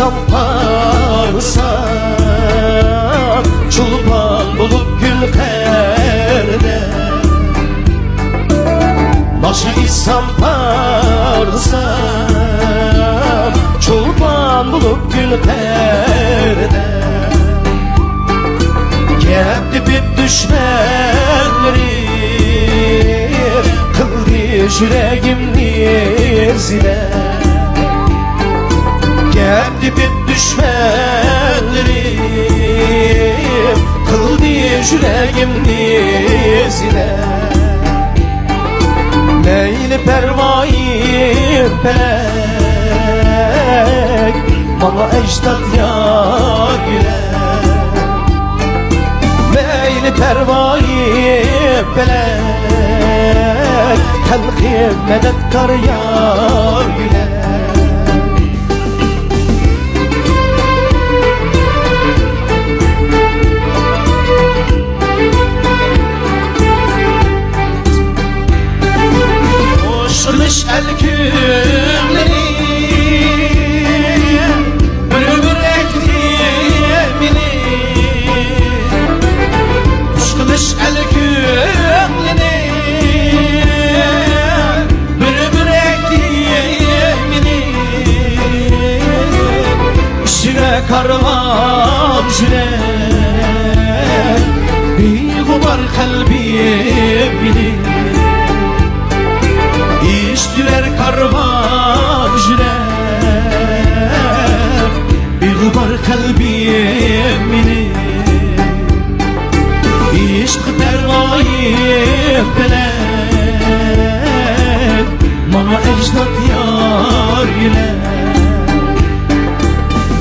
insan parsan, çulpan bulup gül perde. Başı insan parsan, çulpan bulup gül perde. Geldi bir düşmenleri, kıldı yüreğimni zile. Geldi bir düşmenleri, kıldı yüreğimni zile. Meyli pervayı felek, bana ecdat yâriler. Meyli pervayı felek, halkı medetkar yâriler. Kılıç el kümleri, bürümür eklemini. Kılıç el kümleri, bürümür eklemini. İşine karvan jüle, bir gubar kalbimini. İştiler karvan jüler, bir gubar kalbimini. İşk pervayı felek, bana ecdat yâriler.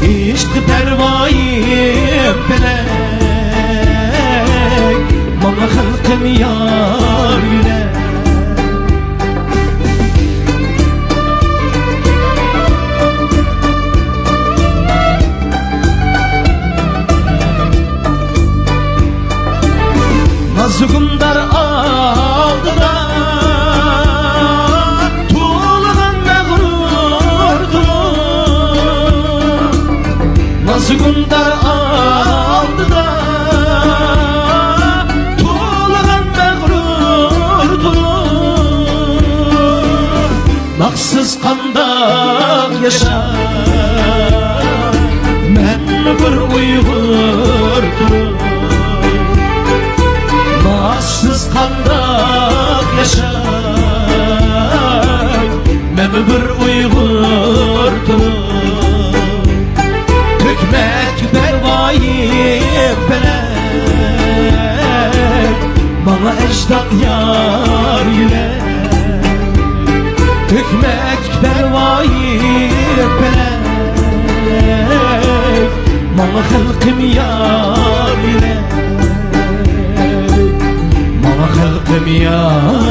İşk pervayı felek, bana halkım yâriler. Nazgundar aldılar, tuğladan mağrurdular. Nazgundar aldılar, tuğladan mağrurdular. Naksız kandak yaşar, men bir Uygurdur. Naksız kandak yaşar, men bir Uygurdur. Hükmet pervayı felek, bana ecdat yâriler. Hükmet pervayı felek, bana halkım yâriler. Bana halkım yâriler.